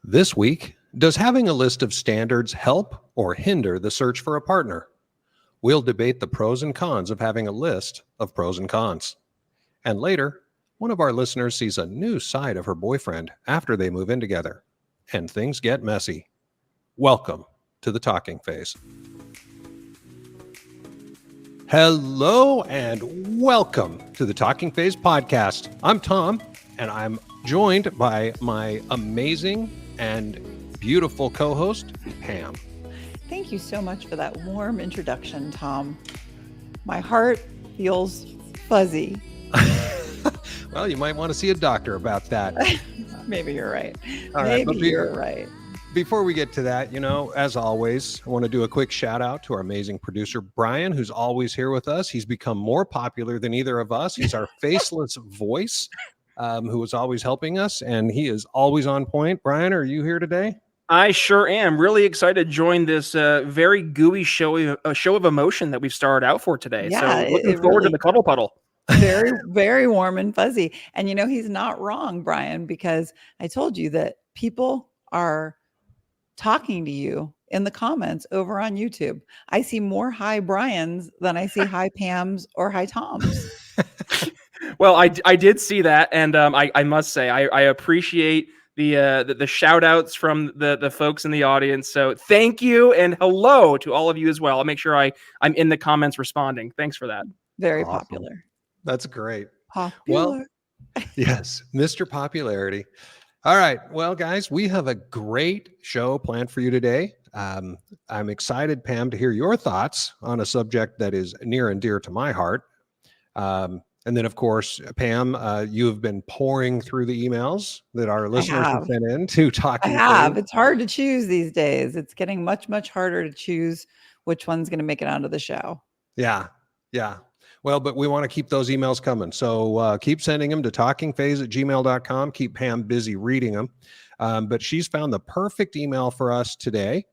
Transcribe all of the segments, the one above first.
This week, does having a list of standards help or hinder the search for a partner? We'll debate the pros and cons of having a list of pros and cons. And later, one of our listeners sees a new side of her boyfriend after they move in together, and things get messy. Welcome to the talking phase. Hello and welcome to the Talking Phase podcast. I'm Tom, and I'm joined by my amazing and beautiful co-host, Pam. Thank you so much for that warm introduction, Tom. My heart feels fuzzy. Well, you might want to see a doctor about that. Maybe you're right. All right, Maybe you're right. Before we get to that, as always, I want to do a quick shout out to our amazing producer, Brian, who's always here with us. He's become more popular than either of us. He's our faceless voice, who is always helping us, and he is always on point. Brian, are you here today? I sure am. Really excited to join this very gooey show of emotion that we've started out for today. Yeah, so looking forward to the cuddle puddle. Very, very warm and fuzzy. And he's not wrong, Brian, because I told you that people are talking to you in the comments over on YouTube. I see more hi Brian's than I see hi Pam's or hi Tom's. Well, I did see that, and I must say I appreciate the shout outs from the folks in the audience. So thank you, and hello to all of you as well. I'll make sure I'm in the comments responding. Thanks for that. Very Awesome. Popular. That's great. Popular. Well, yes, Mr. Popularity. All right. Well, guys, we have a great show planned for you today. I'm excited, Pam, to hear your thoughts on a subject that is near and dear to my heart. And then, of course, Pam, you have been pouring through the emails that our listeners have sent in to Talking Phase. It's hard to choose these days. It's getting much, much harder to choose which one's going to make it onto the show. Yeah. Well, but we want to keep those emails coming. So keep sending them to talkingphase@gmail.com. Keep Pam busy reading them. But she's found the perfect email for us today.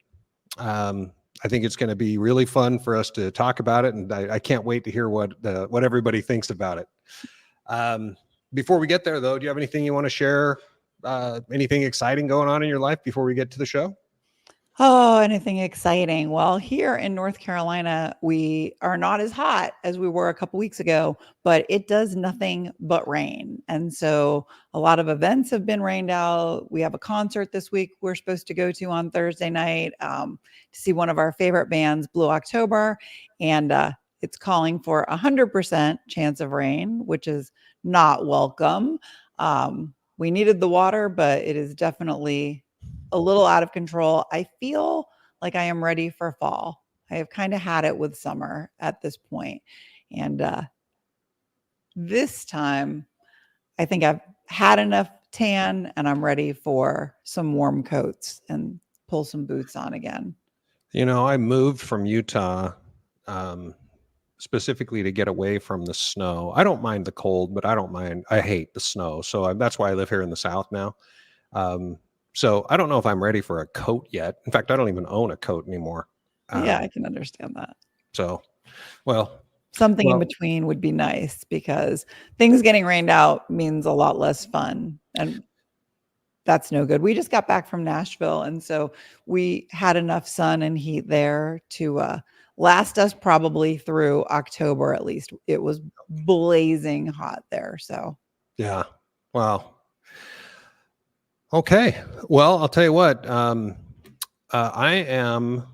I think it's going to be really fun for us to talk about it. And I can't wait to hear what everybody thinks about it. Before we get there, though, do you have anything you want to share? Anything exciting going on in your life before we get to the show? Oh, anything exciting? Well, here in North Carolina, we are not as hot as we were a couple weeks ago, but it does nothing but rain. And so a lot of events have been rained out. We have a concert this week we're supposed to go to on Thursday night to see one of our favorite bands, Blue October. And it's calling for 100% chance of rain, which is not welcome. We needed the water, but it is definitely a little out of control. I feel like I am ready for fall. I have kind of had it with summer at this point. And this time, I think I've had enough tan and I'm ready for some warm coats and pull some boots on again. I moved from Utah specifically to get away from the snow. I don't mind the cold, but I hate the snow. So that's why I live here in the South now. So I don't know if I'm ready for a coat yet. In fact, I don't even own a coat anymore. Yeah, I can understand that. So, something in between would be nice because things getting rained out means a lot less fun. And that's no good. We just got back from Nashville. And so we had enough sun and heat there to last us probably through October, at least. It was blazing hot there. So, yeah. Wow. Okay. Well, I'll tell you what, I am,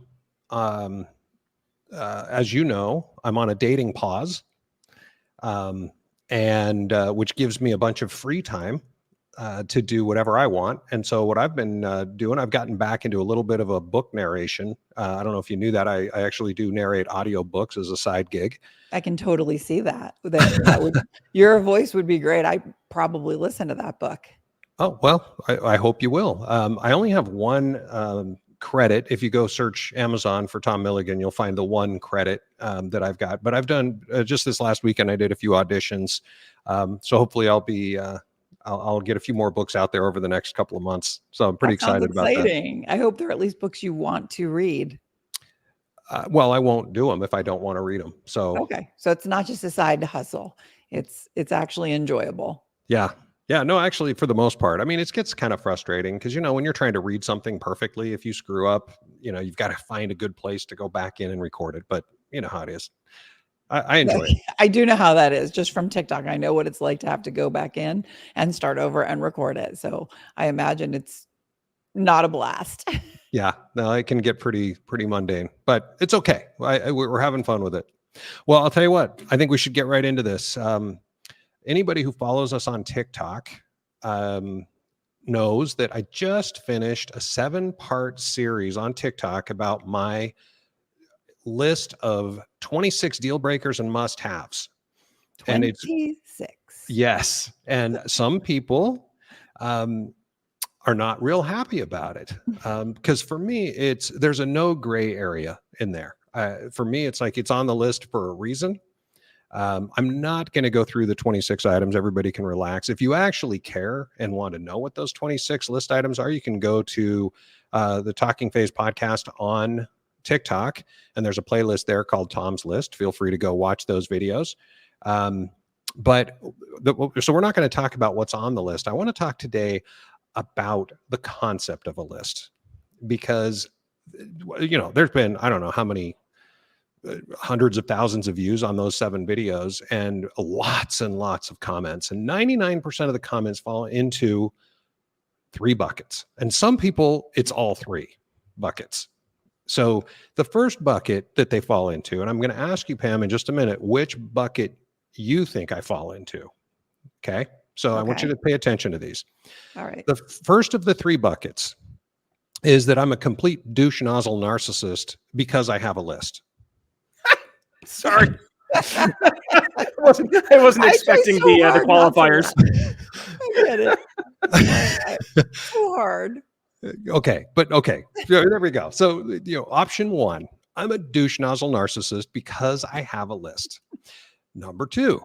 as you know, I'm on a dating pause, and which gives me a bunch of free time to do whatever I want. And so what I've been doing, I've gotten back into a little bit of a book narration. I don't know if you knew that. I actually do narrate audio books as a side gig. I can totally see that. Your voice would be great. I probably listen to that book. Oh, well, I hope you will. I only have one credit. If you go search Amazon for Tom Milligan, you'll find the one credit that I've got. But I've done just this last weekend, I did a few auditions. So hopefully I'll get a few more books out there over the next couple of months. So I'm pretty excited about that. I hope they're at least books you want to read. Well, I won't do them if I don't want to read them. So okay. So it's not just a side hustle. It's actually enjoyable. Yeah. Yeah, no, actually, for the most part, I mean, it gets kind of frustrating because, when you're trying to read something perfectly, if you screw up, you've got to find a good place to go back in and record it. But you know how it is. I enjoy it. I do know how that is just from TikTok. I know what it's like to have to go back in and start over and record it. So I imagine it's not a blast. Yeah, no, it can get pretty mundane, but it's okay. We're having fun with it. Well, I'll tell you what, I think we should get right into this. Anybody who follows us on TikTok knows that I just finished a 7-part series on TikTok about my list of 26 deal breakers and must-haves. And it's 26. yes, and some people are not real happy about it because for me, there's a no gray area in there. For me, it's like it's on the list for a reason. I'm not going to go through the 26 items. Everybody can relax. If you actually care and want to know what those 26 list items are, you can go to the Talking Phase podcast on TikTok, and there's a playlist there called Tom's List. Feel free to go watch those videos. So we're not going to talk about what's on the list. I want to talk today about the concept of a list because, there's been, I don't know how many hundreds of thousands of views on those 7 videos and lots of comments. And 99% of the comments fall into 3 buckets. And some people, it's all 3 buckets. So the first bucket that they fall into, and I'm going to ask you, Pam, in just a minute, which bucket you think I fall into. Okay. So I want you to pay attention to these. All right. The first of the 3 buckets is that I'm a complete douche nozzle narcissist because I have a list. Sorry. I wasn't expecting the qualifiers. I get it. So hard. Okay. There we go. So, option 1, I'm a douche nozzle narcissist because I have a list. Number 2,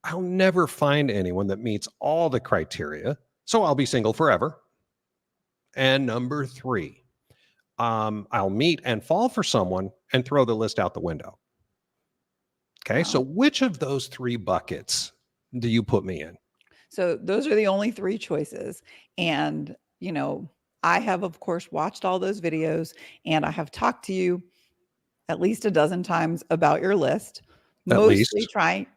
I'll never find anyone that meets all the criteria, so I'll be single forever. And number 3, I'll meet and fall for someone and throw the list out the window. Okay, so which of those 3 buckets do you put me in? So those are the only 3 choices. And, I have, of course, watched all those videos and I have talked to you at least a dozen times about your list. Mostly trying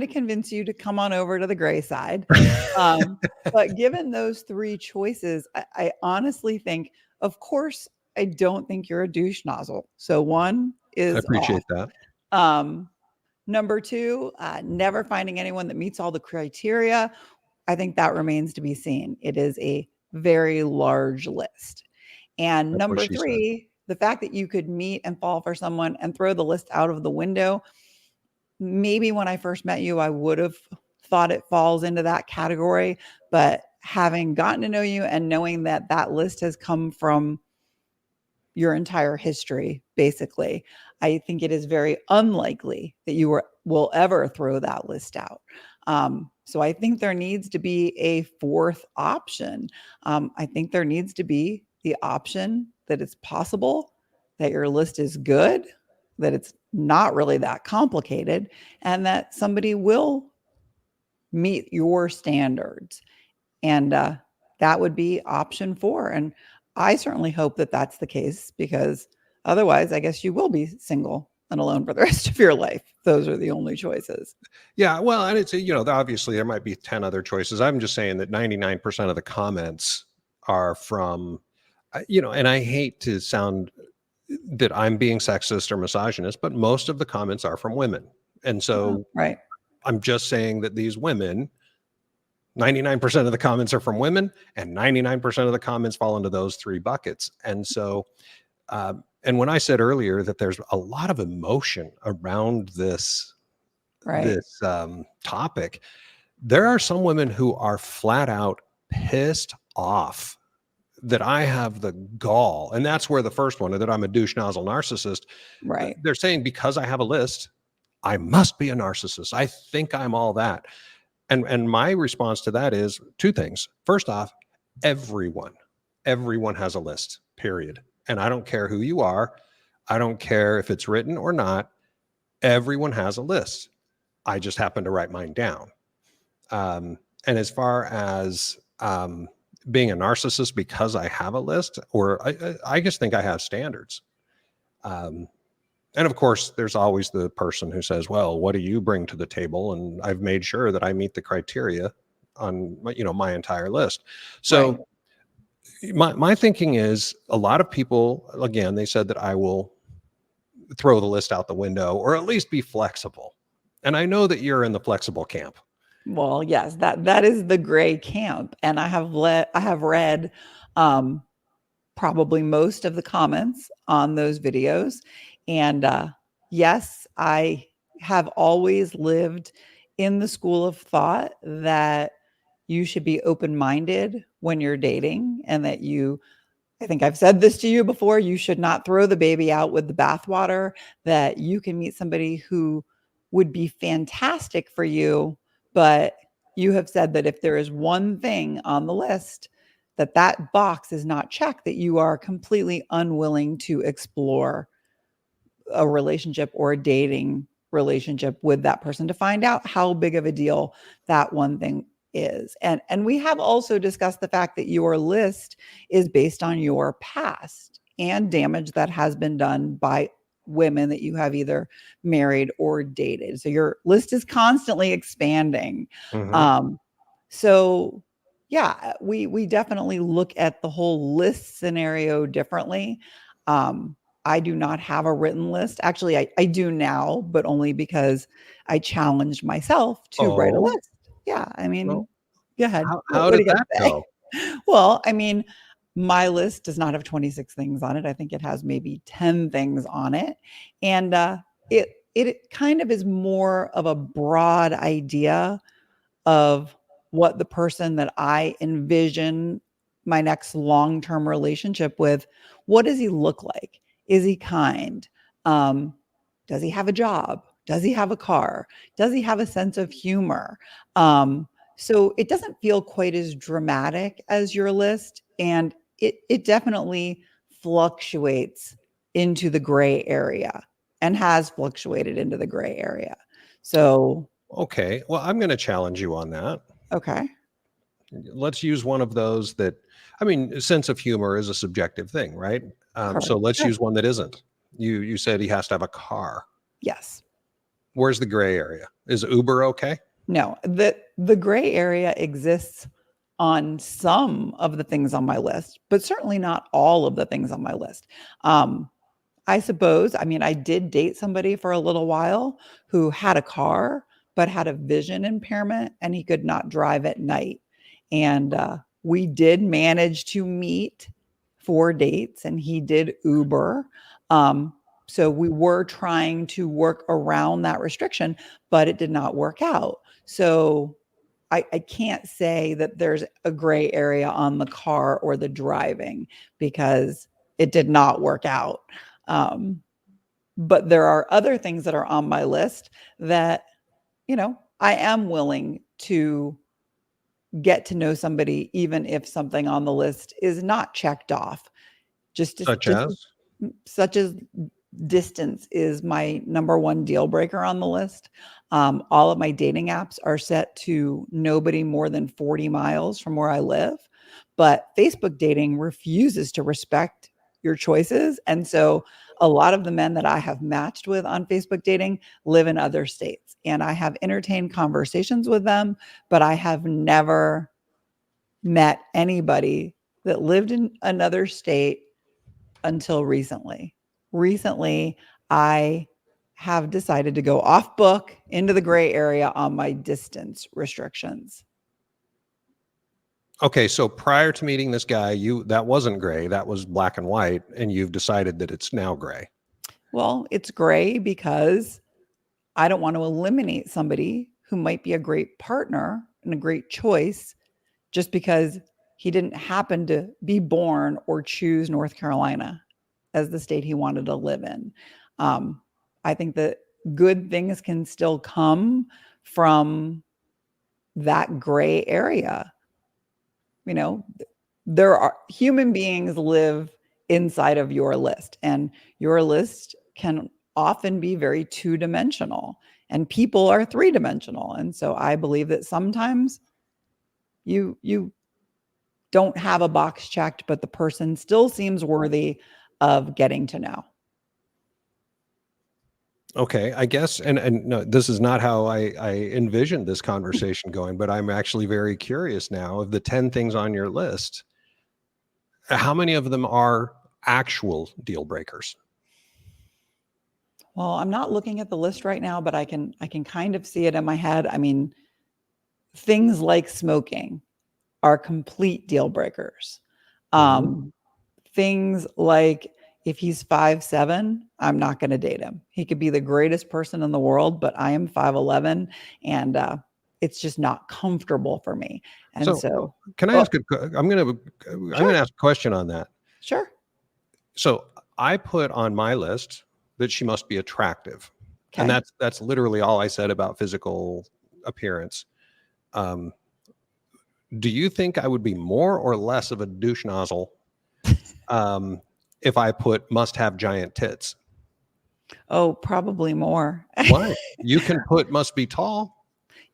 to convince you to come on over to the gray side. But given those 3 choices, I honestly think, of course, I don't think you're a douche nozzle. So 1 is I appreciate that. Number 2, never finding anyone that meets all the criteria. I think that remains to be seen. It is a very large list. And That's number 3, the fact that you could meet and fall for someone and throw the list out of the window. Maybe when I first met you, I would have thought it falls into that category. But having gotten to know you and knowing that that list has come from your entire history, basically, I think it is very unlikely that you will ever throw that list out. So I think there needs to be a 4th option. I think there needs to be the option that it's possible that your list is good, that it's not really that complicated, and that somebody will meet your standards. And that would be option 4. And I certainly hope that that's the case, because otherwise, I guess you will be single and alone for the rest of your life. Those are the only choices. Yeah, well, and it's, obviously there might be 10 other choices. I'm just saying that 99% of the comments are from, and I hate to sound that I'm being sexist or misogynist, but most of the comments are from women. And so right. I'm just saying that these women, 99% of the comments are from women, and 99% of the comments fall into those 3 buckets. And so, and when I said earlier that there's a lot of emotion around this topic, there are some women who are flat out pissed off that I have the gall. And that's where the first one, that I'm a douche nozzle narcissist. Right. They're saying because I have a list, I must be a narcissist. I think I'm all that. And my response to that is 2 things. First off, everyone has a list, period. And I don't care who you are. I don't care if it's written or not. Everyone has a list. I just happen to write mine down. And as far as being a narcissist because I have a list, or I just think I have standards. And of course, there's always the person who says, well, what do you bring to the table? And I've made sure that I meet the criteria on my entire list. Right. So my thinking is, a lot of people, again, they said that I will throw the list out the window or at least be flexible. And I know that you're in the flexible camp. Well, yes, that is the gray camp. And I have read probably most of the comments on those videos. And yes, I have always lived in the school of thought that you should be open-minded when you're dating, and that I think I've said this to you before, you should not throw the baby out with the bathwater, that you can meet somebody who would be fantastic for you, but you have said that if there is one thing on the list that box is not checked, that you are completely unwilling to explore a relationship or a dating relationship with that person to find out how big of a deal that one thing is. And we have also discussed the fact that your list is based on your past and damage that has been done by women that you have either married or dated. So your list is constantly expanding. Mhm. So yeah, we definitely look at the whole list scenario differently. I do not have a written list. Actually, I do now, but only because I challenged myself to write a Oh, list. Yeah, I mean, well, go ahead. how What do did you got that to say? go? Well, I mean, my list does not have 26 things on it. I think it has maybe 10 things on it. And it kind of is more of a broad idea of what the person that I envision my next long-term relationship with, what does he look like? Is he kind? Um, does he have a job? Does he have a car? Does he have a sense of humor? So it doesn't feel quite as dramatic as your list, and it definitely fluctuates into the gray area and has fluctuated into the gray area. So, Okay, well, I'm going to challenge you on that. okay. Let's use one of those that, I mean, sense of humor is a subjective thing, right? So Correct. let's Sure. use one that isn't. You said he has to have a car. Yes. Where's the gray area? Is Uber okay? No, the gray area exists on some of the things on my list, but certainly not all of the things on my list. Um, I suppose, I mean, I did date somebody for a little while who had a car, but had a vision impairment and he could not drive at night. And we did manage to meet for dates, and he did Uber. Um, so we were trying to work around that restriction, but it did not work out. So I can't say that there's a gray area on the car or the driving, because it did not work out. Um, but there are other things that are on my list that, I am willing to get to know somebody, even if something on the list is not checked off. Such Just as? such as distance is my number one deal breaker on the list. All of my dating apps are set to nobody more than 40 miles from where I live, but Facebook dating refuses to respect your choices. And so a lot of the men that I have matched with on Facebook dating live in other states, and I have entertained conversations with them, but I have never met anybody that lived in another state until recently. Recently, I have decided to go off book into the gray area on my distance restrictions. Okay, so prior to meeting this guy, that wasn't gray, that was black and white, and you've decided that it's now gray. Well, it's gray because I don't want to eliminate somebody who might be a great partner and a great choice just because he didn't happen to be born or choose North Carolina as the state he wanted to live in. Um, I think that good things can still come from that gray area. You know, there are human beings live inside of your list, and your list can often be very two-dimensional, and people are three-dimensional. And so I believe that sometimes You don't have a box checked, but the person still seems worthy of getting to know. Okay, I guess, and no, this is not how I envisioned this conversation going, but I'm actually very curious now. Of the 10 things on your list, how many of them are actual deal breakers? Well, I'm not looking at the list right now, but I can kind of see it in my head. I mean, things like smoking are complete deal breakers. Mhm. Things like if he's 5'7", I'm not going to date him. He could be the greatest person in the world, but I am 5'11", and it's just not comfortable for me. And So, so, can I oh, ask I'm gonna sure, ask a question on that. sure, So, I put on my list that she must be attractive, and okay. that's literally all I said about physical appearance. Um, do you think I would be more or less of a douche nozzle um, if I put must have giant tits? Oh, probably more. Why? You can put must be tall.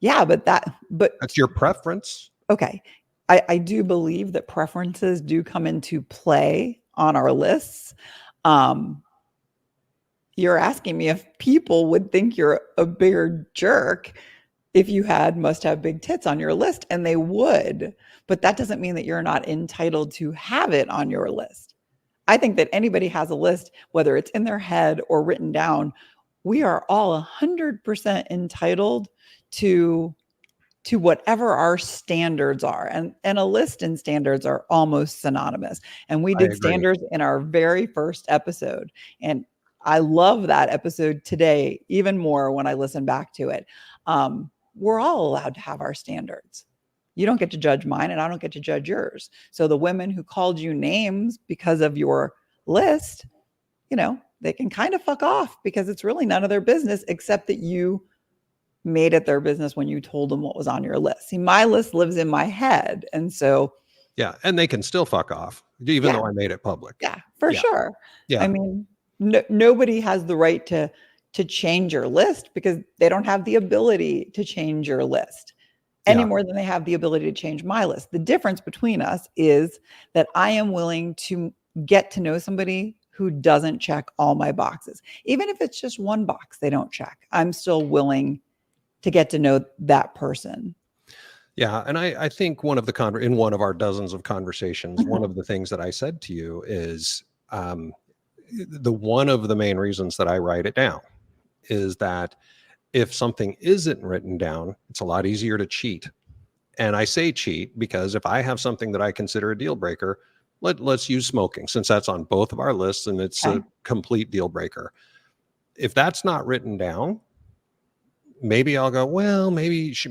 Yeah, but That's your preference. okay. I do believe that preferences do come into play on our lists. Um, you're asking me if people would think you're a bigger jerk if you had must have big tits on your list, and they would. But that doesn't mean that you're not entitled to have it on your list. I think that anybody has a list, whether it's in their head or written down. We are all 100% entitled to whatever our standards are, and a list and standards are almost synonymous. And we I did agree. standards in our very first episode, and I love that episode today even more when I listen back to it. We're all allowed to have our standards. You don't get to judge mine, and I don't get to judge yours. So the women who called you names because of your list, they can kind of fuck off, because it's really none of their business, except that you made it their business when you told them what was on your list. See, my list lives in my head. And so, Yeah, and they can still fuck off, even yeah, though I made it public. yeah, for Yeah, sure. I yeah, mean, nobody has the right to change your list, because they don't have the ability to change your list any yeah, more than they have the ability to change my list. The difference between us is that I am willing to get to know somebody who doesn't check all my boxes. Even if it's just one box they don't check, I'm still willing to get to know that person. yeah. And I think in one of our dozens of conversations, one Mhm. of the things that I said to you is the one of the main reasons that I write it down is that if something isn't written down, it's a lot easier to cheat. And I say cheat because if I have something that I consider a deal breaker, let's use smoking, since that's on both of our lists and it's Okay. a complete deal breaker. If that's not written down, maybe I'll go, well, maybe she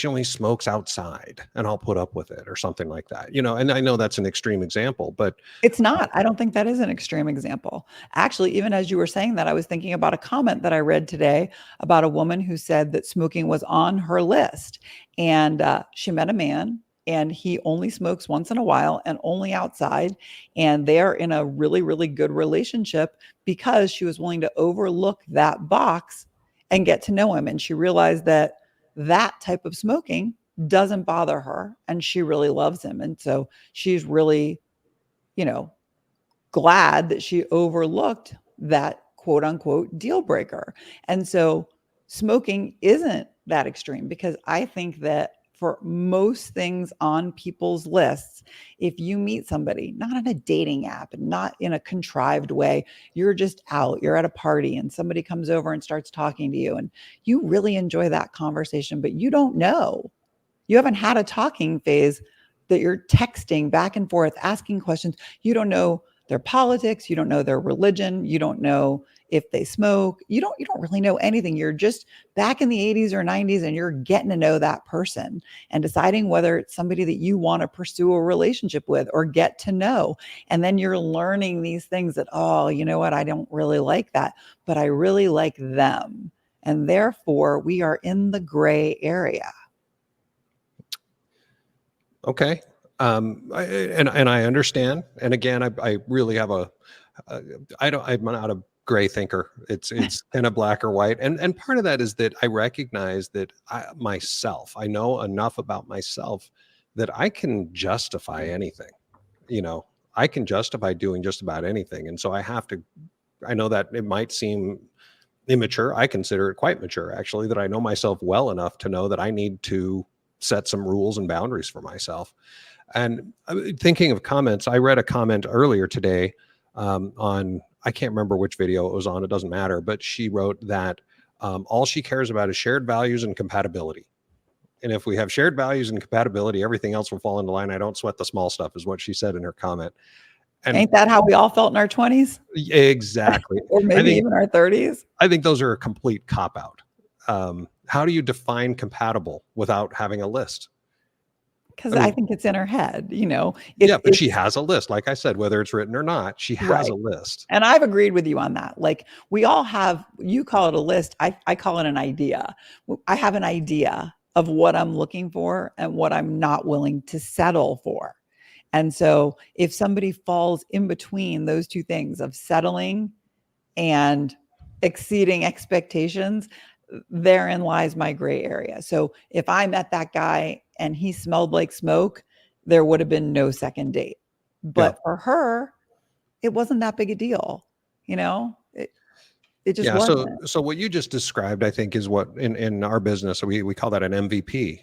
only smokes outside and I'll put up with it or something like that. And I know that's an extreme example, but It's not. I don't think that is an extreme example. Actually, even as you were saying that, I was thinking about a comment that I read today about a woman who said that smoking was on her list. And she met a man, and he only smokes once in a while and only outside. And they're in a really, really good relationship because she was willing to overlook that box and get to know him. And she realized that that type of smoking doesn't bother her, and she really loves him. And so she's really, you know, glad that she overlooked that quote unquote deal breaker. And so smoking isn't that extreme, because I think that for most things on people's lists, if you meet somebody, not on a dating app, not in a contrived way, you're just out, you're at a party, and somebody comes over and starts talking to you, and you really enjoy that conversation, but you don't know, you haven't had a talking phase, that you're texting back and forth, asking questions. You don't know their politics, you don't know their religion, you don't know if they smoke. You don't really know anything. You're just back in the 80s or 90s, and you're getting to know that person and deciding whether it's somebody that you want to pursue a relationship with or get to know. And then you're learning these things that, oh, you know what? I don't really like that, but I really like them. And therefore, we are in the gray area. okay. And I understand. And again, I really have a, I don't, I'm not a gray thinker. It's kind of black or white. And part of that is that I recognize that I know enough about myself that I can justify anything. I can justify doing just about anything. And so I know that it might seem immature. I consider it quite mature, actually, that I know myself well enough to know that I need to set some rules and boundaries for myself. And thinking of comments, I read a comment earlier today on, I can't remember which video it was on, it doesn't matter, but she wrote that all she cares about is shared values and compatibility. And if we have shared values and compatibility, everything else will fall into line. I don't sweat the small stuff, is what she said in her comment. And Ain't that how we all felt in our 20s? exactly. Or maybe even our 30s? I think those are a complete cop-out. How do you define compatible without having a list? Because I think it's in her head, Yeah, but she has a list. Like I said, whether it's written or not, she has a list. And I've agreed with you on that. Like we all have, you call it a list. I call it an idea. I have an idea of what I'm looking for and what I'm not willing to settle for. And so if somebody falls in between those two things of settling and exceeding expectations, therein lies my gray area. So if I met that guy and he smelled like smoke, there would have been no second date. But for her, it wasn't that big a deal. It just wasn't. So what you just described, I think, is what in our business, we call that an MVP,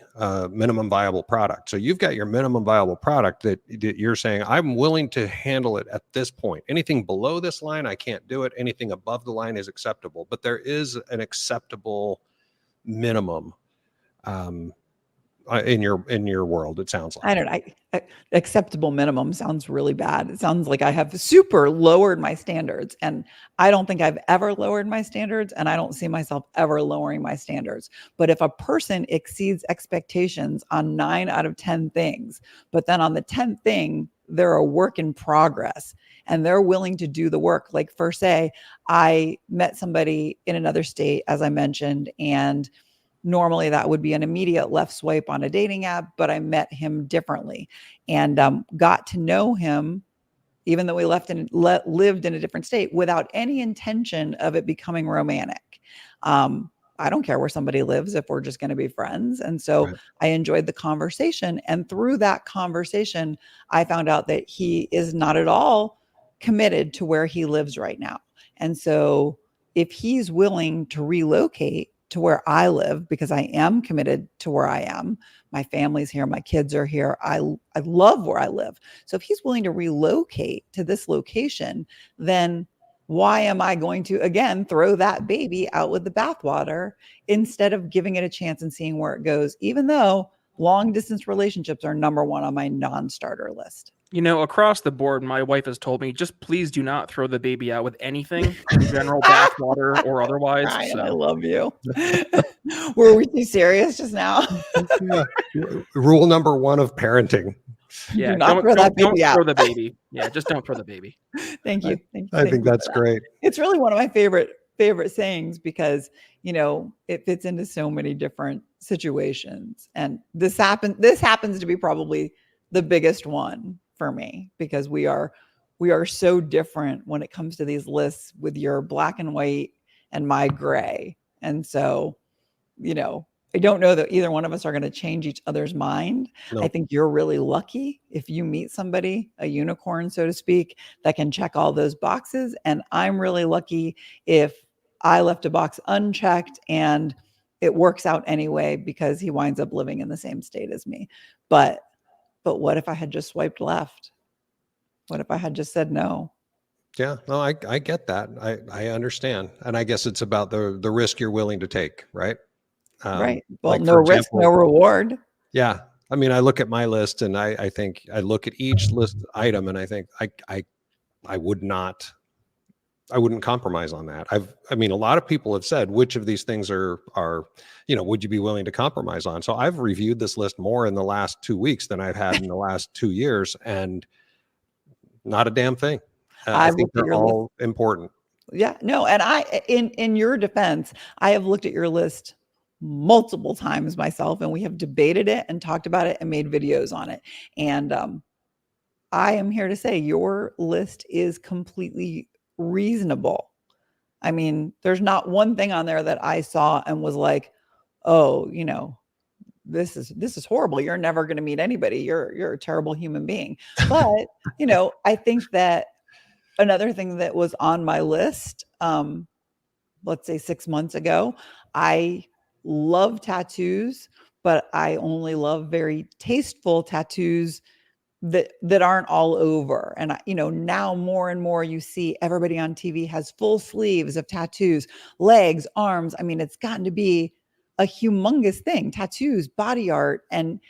minimum viable product. So you've got your minimum viable product that you're saying, I'm willing to handle it at this point. Anything below this line, I can't do it. Anything above the line is acceptable. But there is an acceptable minimum in your world, it sounds like. I don't know. Acceptable minimum sounds really bad. It sounds like I have super lowered my standards, and I don't think I've ever lowered my standards, and I don't see myself ever lowering my standards. But if a person exceeds expectations on 9 out of 10 things, but then on the 10th thing, they're a work in progress and they're willing to do the work. Like for say, I met somebody in another state, as I mentioned, and normally that would be an immediate left swipe on a dating app, but I met him differently and got to know him, even though we lived in a different state, without any intention of it becoming romantic. I don't care where somebody lives if we're just going to be friends. And so I enjoyed the conversation. And through that conversation, I found out that he is not at all committed to where he lives right now. And so if he's willing to relocate to where I live, because I am committed to where I am, my family's here, my kids are here, I love where I live. So if he's willing to relocate to this location, then why am I going to, again, throw that baby out with the bathwater instead of giving it a chance and seeing where it goes, even though long distance relationships are number one on my non-starter list? Across the board, my wife has told me, just please do not throw the baby out with anything, in general, bathwater or otherwise. Ryan, I love you. Were we too serious just now? Rule number 1 of parenting. Yeah, don't throw the baby. Yeah, just don't throw the baby. Thank you. I think that's great. It's really one of my favorite sayings because, it fits into so many different situations. And this happens to be probably the biggest one for me, because we are so different when it comes to these lists with your black and white and my gray. And so, I don't know that either one of us are going to change each other's mind. No. I think you're really lucky if you meet somebody, a unicorn, so to speak, that can check all those boxes. And I'm really lucky if I left a box unchecked and it works out anyway because he winds up living in the same state as me. But what if I had just swiped left? What if I had just said no? Yeah, no, I get that. I understand. And I guess it's about the risk you're willing to take, right? Right. Well, like no risk, no reward. Yeah. I mean, I look at my list and I think I look at each list item and I think I wouldn't compromise on that. I mean, a lot of people have said, which of these things are, would you be willing to compromise on? So I've reviewed this list more in the last 2 weeks than I've had in the last 2 years, and not a damn thing. I think they're all important. Yeah, no. And in your defense, I have looked at your list multiple times myself, and we have debated it and talked about it and made videos on it. And I am here to say your list is completely reasonable. I mean, there's not one thing on there that I saw and was like, oh, this is horrible. You're never going to meet anybody. You're a terrible human being. But, I think that another thing that was on my list, let's say 6 months ago, I love tattoos, but I only love very tasteful tattoos that aren't all over. And now more and more you see everybody on TV has full sleeves of tattoos, legs, arms. I mean, it's gotten to be a humongous thing. Tattoos, body art, and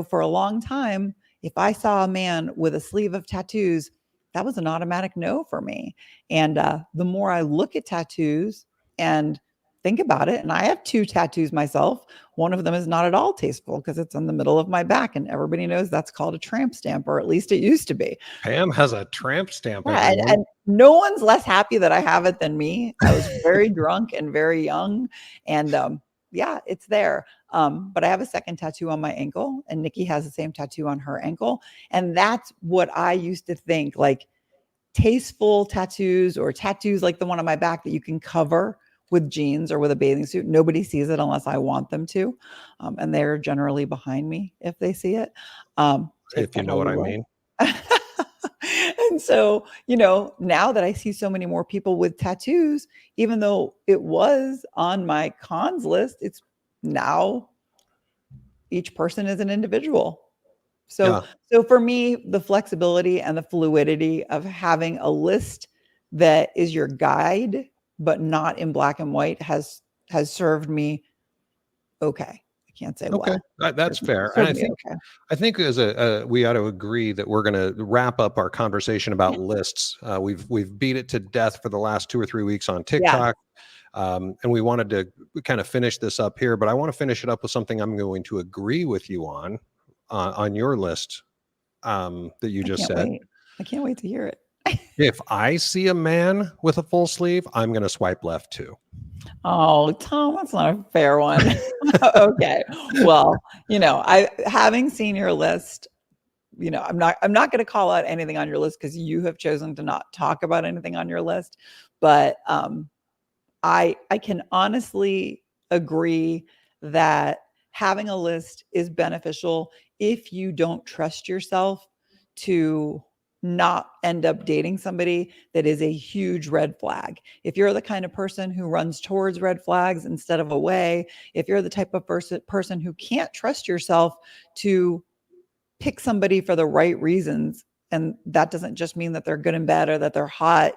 for a long time, if I saw a man with a sleeve of tattoos, that was an automatic no for me. And the more I look at tattoos and think about it, and I have 2 tattoos myself. One of them is not at all tasteful because it's in the middle of my back, and everybody knows that's called a tramp stamp, or at least it used to be. Pam has a tramp stamp, Yeah, everyone. and no one's less happy that I have it than me. I was very drunk and very young, and yeah, it's there. But I have a second tattoo on my ankle, and Nikki has the same tattoo on her ankle, and that's what I used to think, like tasteful tattoos or tattoos like the one on my back that you can cover with jeans or with a bathing suit. Nobody sees it unless I want them to. And they're generally behind me if they see it. If you know what I mean. And so, now that I see so many more people with tattoos, even though it was on my cons list, it's now each person is an individual. So, so for me, the flexibility and the fluidity of having a list that is your guide, but not in black and white, has served me okay. I can't say Okay, well. that's fair. And I think as we ought to agree that we're going to wrap up our conversation about lists. We've beat it to death for the last 2 or 3 weeks on TikTok. And we wanted to kind of finish this up here, but I want to finish it up with something I'm going to agree with you on your list that you just said. I can't wait to hear it. If I see a man with a full sleeve, I'm going to swipe left too. Oh, Tom, that's not a fair one. Okay. Well, having seen your list, I'm not going to call out anything on your list because you have chosen to not talk about anything on your list. But I can honestly agree that having a list is beneficial if you don't trust yourself to not end up dating somebody that is a huge red flag. If you're the kind of person who runs towards red flags instead of away, if you're the type of person who can't trust yourself to pick somebody for the right reasons, and that doesn't just mean that they're good and bad or that they're hot,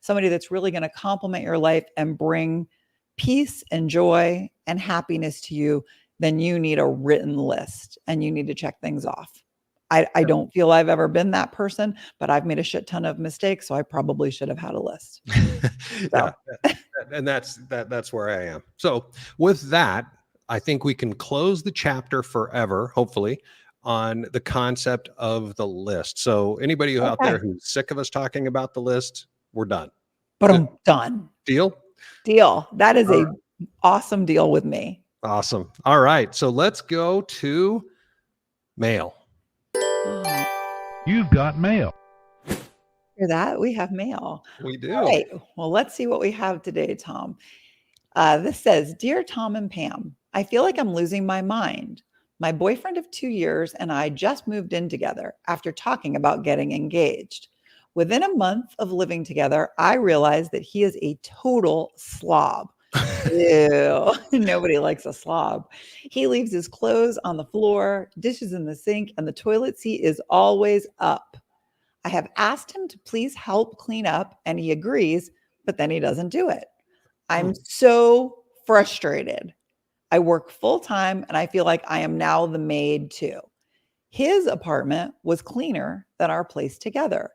somebody that's really going to complement your life and bring peace and joy and happiness to you, then you need a written list and you need to check things off. I don't feel I've ever been that person, but I've made a shit ton of mistakes, so I probably should have had a list. Yeah, and that's where I am. So with that, I think we can close the chapter forever, hopefully, on the concept of the list. So anybody out there who's sick of us talking about the list, we're done. But I'm done. Deal? Deal. That is a awesome deal with me. Awesome. All right. So let's go to mail. You've got mail. For that, we have mail. We do. All right. Well, let's see what we have today, Tom. This says, Dear Tom and Pam, I feel like I'm losing my mind. My boyfriend of 2 years and I just moved in together after talking about getting engaged. Within a month of living together, I realized that he is a total slob. Ew, nobody likes a slob. He leaves his clothes on the floor, dishes in the sink, and the toilet seat is always up. I have asked him to please help clean up, and he agrees, but then he doesn't do it. I'm so frustrated. I work full time, and I feel like I am now the maid too. His apartment was cleaner than our place together,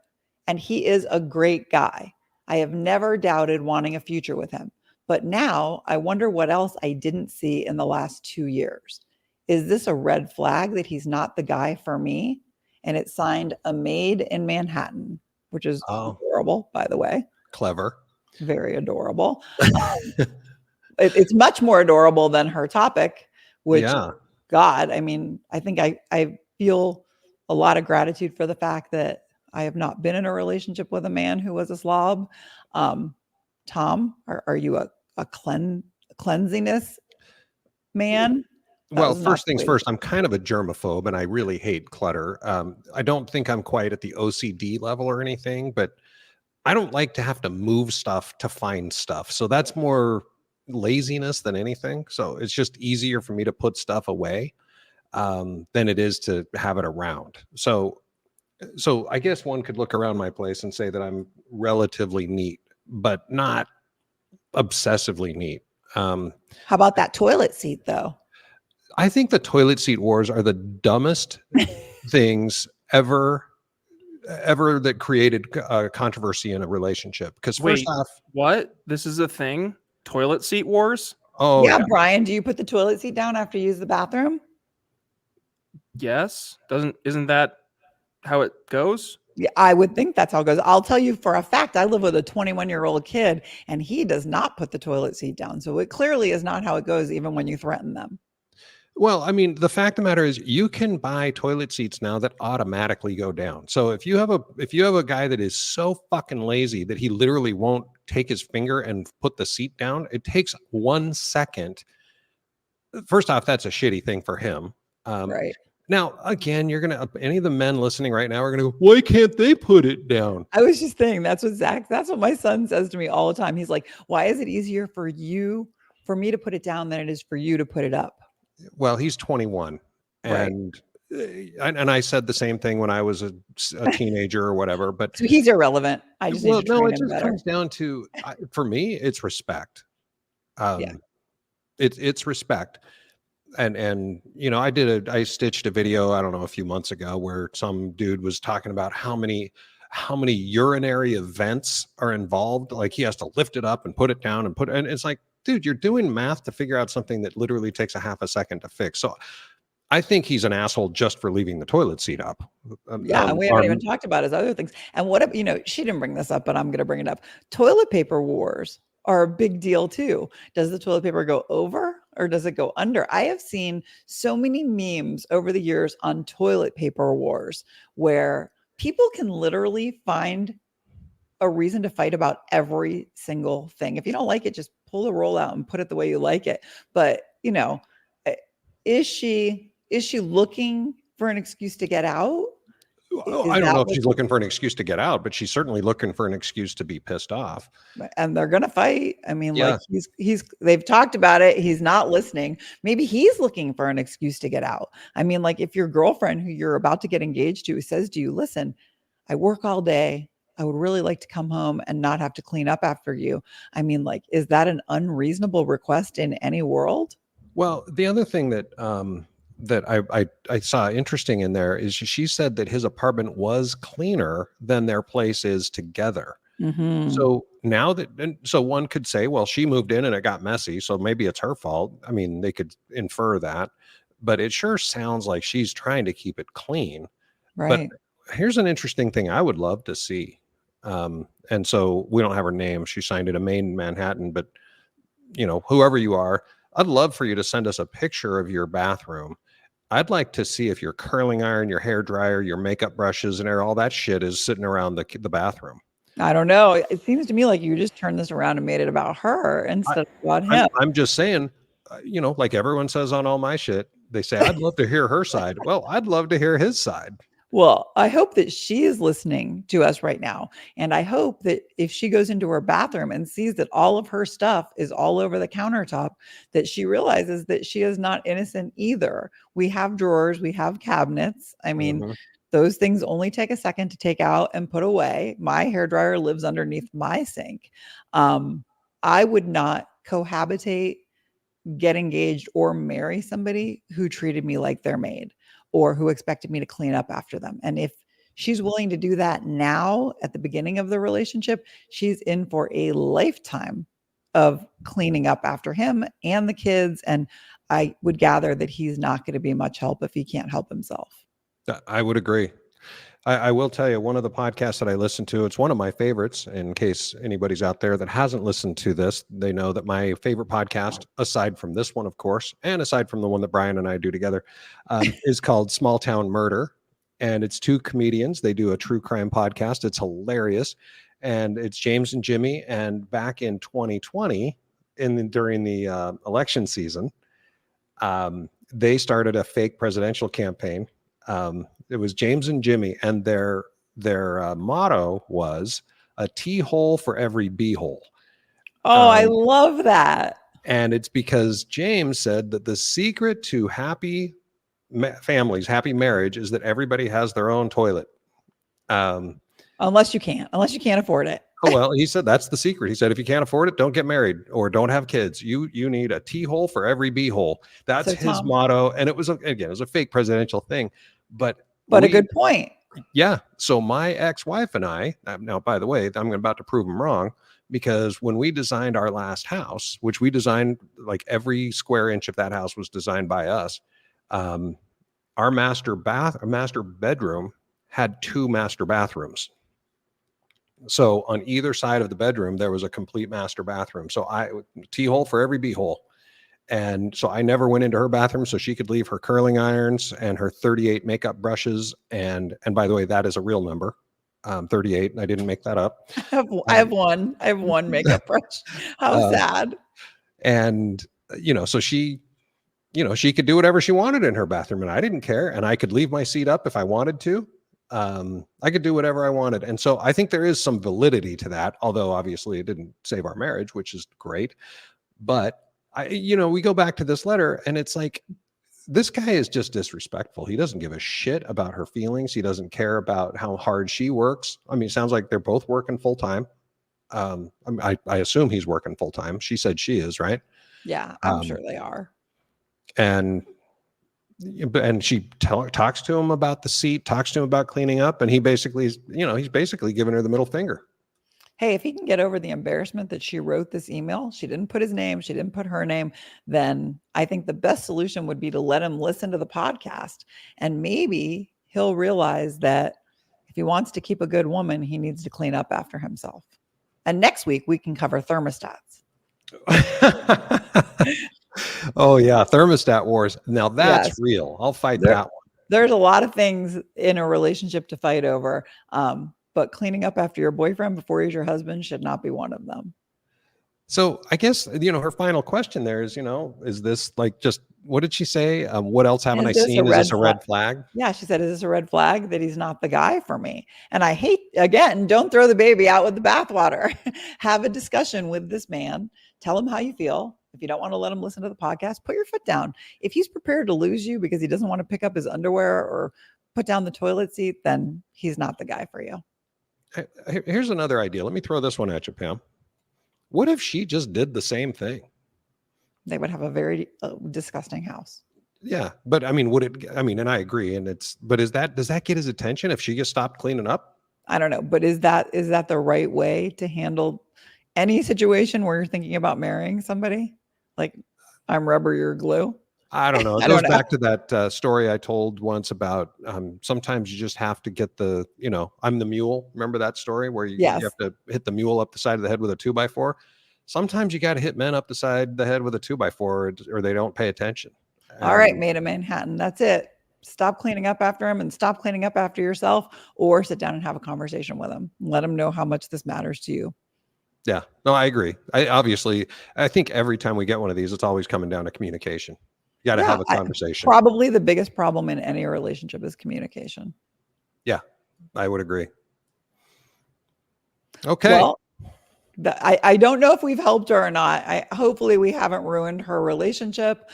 and he is a great guy. I have never doubted wanting a future with him. But now I wonder what else I didn't see in the last 2 years. Is this a red flag that he's not the guy for me? And it's signed a maid in Manhattan, which is adorable, by the way. Clever. Very adorable. It's much more adorable than her topic, which, God, I mean, I think I feel a lot of gratitude for the fact that I have not been in a relationship with a man who was a slob. Tom, are you a cleansiness man? That Well, was not first the things way to first, I'm kind of a germaphobe and I really hate clutter. I don't think I'm quite at the OCD level or anything, but I don't like to have to move stuff to find stuff. So that's more laziness than anything. So it's just easier for me to put stuff away than it is to have it around. So I guess one could look around my place and say that I'm relatively neat, but not obsessively neat. Um, How about that toilet seat though? I think the toilet seat wars are the dumbest things ever that created controversy in a relationship. Because first Wait, off, what? This is a thing? Toilet seat wars? oh Yeah, yeah, Brian, do you put the toilet seat down after you use the bathroom? Yes. Isn't that how it goes? Yeah, I would think that's how it goes. I'll tell you for a fact, I live with a 21-year-old kid and he does not put the toilet seat down. So it clearly is not how it goes, even when you threaten them. well, I mean, the fact of the matter is, you can buy toilet seats now that automatically go down. So if you have a guy that is so fucking lazy that he literally won't take his finger and put the seat down, it takes 1 second. First off, that's a shitty thing for him. Um, Right. Now, again, you're gonna any of the men listening right now are gonna go, why can't they put it down? I was just thinking that's what my son says to me all the time. He's like, why is it easier for me to put it down than it is for you to put it up? Well, he's 21, Right. and I said the same thing when I was a teenager or whatever. But So he's irrelevant. I just need well, to no, train it him just better. comes down to for me, it's respect. Yeah. It's respect. And I stitched a video, I don't know, a few months ago where some dude was talking about how many urinary events are involved. Like he has to lift it up and put it down and it's like, dude, you're doing math to figure out something that literally takes a half a second to fix. So I think he's an asshole just for leaving the toilet seat up. Yeah, and we haven't even talked about his other things. And what if, she didn't bring this up, but I'm going to bring it up. Toilet paper wars are a big deal too. Does the toilet paper go over or does it go under? I have seen so many memes over the years on toilet paper wars where people can literally find a reason to fight about every single thing. If you don't like it, just pull the roll out and put it the way you like it. But, eh, is she looking for an excuse to get out? Is I don't that know if what she's looking for an excuse to get out, but she's certainly looking for an excuse to be pissed off. and they're gonna fight? I mean, Yeah. like he's they've talked about it. He's not listening. Maybe he's looking for an excuse to get out. I mean, like if your girlfriend who you're about to get engaged to says to you, listen, I work all day. I would really like to come home and not have to clean up after you. I mean, like, is that an unreasonable request in any world? Well, the other thing that I saw interesting in there is she said that his apartment was cleaner than their place is together. Mhm. So now so one could say, well, she moved in and it got messy, so maybe it's her fault. I mean, they could infer that, but it sure sounds like she's trying to keep it clean. But Right. here's an interesting thing I would love to see. And so we don't have her name. She signed it a Maine, Manhattan, but whoever you are, I'd love for you to send us a picture of your bathroom. I'd like to see if your curling iron, your hair dryer, your makeup brushes, and all that shit is sitting around the bathroom. I don't know. It seems to me like you just turned this around and made it about her I, instead of about I'm him. I'm just saying, like everyone says on all my shit, they say I'd love to hear her side. Well, I'd love to hear his side. Well, I hope that she is listening to us right now. And I hope that if she goes into her bathroom and sees that all of her stuff is all over the countertop, that she realizes that she is not innocent either. We have drawers, we have cabinets. I mean, Mhm. those things only take a second to take out and put away. My hairdryer lives underneath my sink. I would not cohabitate, get engaged, or marry somebody who treated me like their maid or who expected me to clean up after them. And if she's willing to do that now at the beginning of the relationship, she's in for a lifetime of cleaning up after him and the kids. And I would gather that he's not going to be much help if he can't help himself. I would agree. I will tell you, one of the podcasts that I listen to, it's one of my favorites. In case anybody's out there that hasn't listened to this, they know that my favorite podcast, aside from this one, of course, and aside from the one that Brian and I do together, is called Small Town Murder. And it's two comedians. They do a true crime podcast. It's hilarious. and it's James and Jimmy. And back in 2020, during the election season, they started a fake presidential campaign. It was James and Jimmy, and their motto was a T hole for every B hole. Oh, I love that. And it's because James said that the secret to happy families, happy marriage, is that everybody has their own toilet. Unless you can't afford it. Oh, well, he said that's the secret. He said, if you can't afford it, don't get married or don't have kids. You need a T hole for every B hole. That's So, his Tom, motto. And it was a fake presidential thing, but a good point. Yeah. So my ex-wife and I, now, by the way, I'm about to prove him wrong, because when we designed our last house, which we designed, like every square inch of that house was designed by us, our master bedroom had 2 master bathrooms. So on either side of the bedroom, there was a complete master bathroom. So T hole for every B hole. And so I never went into her bathroom so she could leave her curling irons and her 38 makeup brushes. And by the way, that is a real number, 38. I didn't make that up. I have one makeup brush. How sad. And, so she could do whatever she wanted in her bathroom, and I didn't care. And I could leave my seat up if I wanted to. I could do whatever I wanted. And so I think there is some validity to that, although obviously it didn't save our marriage, which is great. But we go back to this letter, and it's like, this guy is just disrespectful. He doesn't give a shit about her feelings. He doesn't care about how hard she works. I mean, it sounds like they're both working full time. I assume he's working full time. She said she is, right? Yeah, I'm sure they are. And she talks to him about the seat, talks to him about cleaning up, and he's basically giving her the middle finger. Hey, if he can get over the embarrassment that she wrote this email, she didn't put his name, she didn't put her name, then I think the best solution would be to let him listen to the podcast. And maybe he'll realize that if he wants to keep a good woman, he needs to clean up after himself. And next week we can cover thermostats. Oh yeah, thermostat wars. Now that's real. I'll fight that one. There's a lot of things in a relationship to fight over. But cleaning up after your boyfriend before he's your husband should not be one of them. So I guess, her final question there is, is this like, just, what did she say? What else haven't I seen? Is this a red flag? Yeah, she said, is this a red flag that he's not the guy for me? And I hate, again, don't throw the baby out with the bathwater. Have a discussion with this man. Tell him how you feel. If you don't want to let him listen to the podcast, put your foot down. If he's prepared to lose you because he doesn't want to pick up his underwear or put down the toilet seat, then he's not the guy for you. Here's another idea. Let me throw this one at you, Pam. What if she just did the same thing? They would have a very disgusting house. Yeah. But I mean, and I agree. And does that get his attention if she just stopped cleaning up? I don't know. But is that the right way to handle any situation where you're thinking about marrying somebody? Like, I'm rubber, you're glue. I don't know. It goes back to that story I told once about sometimes you just have to get I'm the mule. Remember that story where you have to hit the mule up the side of the head with a 2x4? Sometimes you got to hit men up the side of the head with a 2x4 or they don't pay attention. All right, Maid of Manhattan. That's it. Stop cleaning up after him and stop cleaning up after yourself, or sit down and have a conversation with him. Let him know how much this matters to you. Yeah, no, I agree. I think every time we get one of these, it's always coming down to communication. You got to have a conversation. Probably the biggest problem in any relationship is communication. Yeah, I would agree. Okay. Well, I don't know if we've helped her or not. Hopefully we haven't ruined her relationship.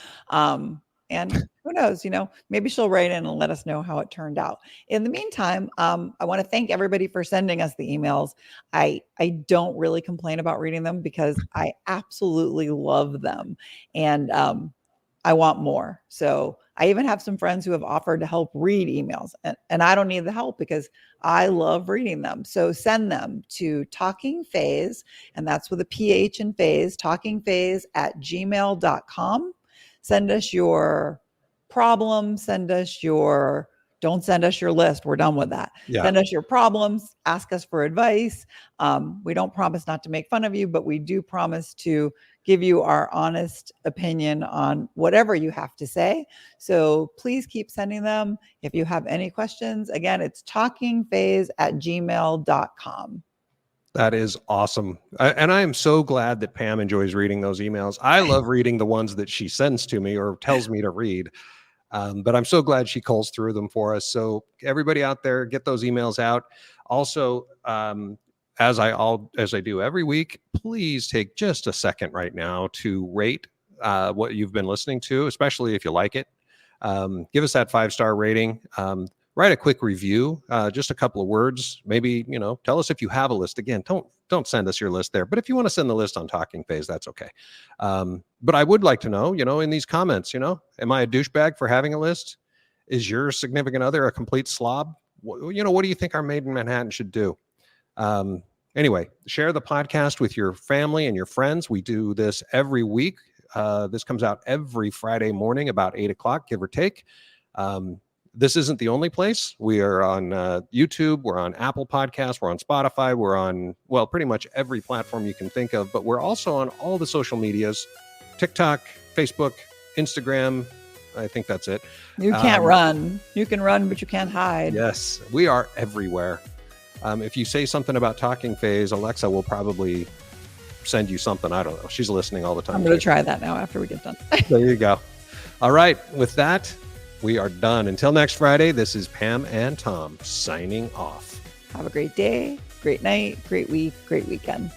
And who knows, maybe she'll write in and let us know how it turned out. In the meantime, I want to thank everybody for sending us the emails. I don't really complain about reading them because I absolutely love them. And I want more. So I even have some friends who have offered to help read emails, and I don't need the help because I love reading them. So send them to Talking Phase, and that's with a PH in phase, talkingphase@gmail.com. Send us your problems. Don't send us your list. We're done with that. Yeah. Send us your problems. Ask us for advice. We don't promise not to make fun of you, but we do promise to give you our honest opinion on whatever you have to say. So please keep sending them. If you have any questions, again, it's talkingphase@gmail.com. That is awesome. And I am so glad that Pam enjoys reading those emails. I love reading the ones that she sends to me or tells me to read. But I'm so glad she calls through them for us. So everybody out there, get those emails out. Also, as I do every week, please take just a second right now to rate what you've been listening to, especially if you like it. Give us that 5-star rating. Write a quick review, just a couple of words. Maybe, tell us if you have a list. Again, don't send us your list there. But if you want to send the list on Talking Phase, that's okay. But I would like to know, in these comments, am I a douchebag for having a list? Is your significant other a complete slob? What do you think our Made in Manhattan should do? Anyway, share the podcast with your family and your friends. We do this every week. This comes out every Friday morning about 8 o'clock, give or take. This isn't the only place. We are on YouTube. We're on Apple Podcasts. We're on Spotify. We're on, pretty much every platform you can think of. But we're also on all the social medias, TikTok, Facebook, Instagram. I think that's it. You can't run. You can run, but you can't hide. Yes, we are everywhere. If you say something about Talking Phase, Alexa will probably send you something. I don't know. She's listening all the time. I'm going to try that now after we get done. There you go. All right. With that, we are done. Until next Friday, this is Pam and Tom signing off. Have a great day, great night, great week, great weekend.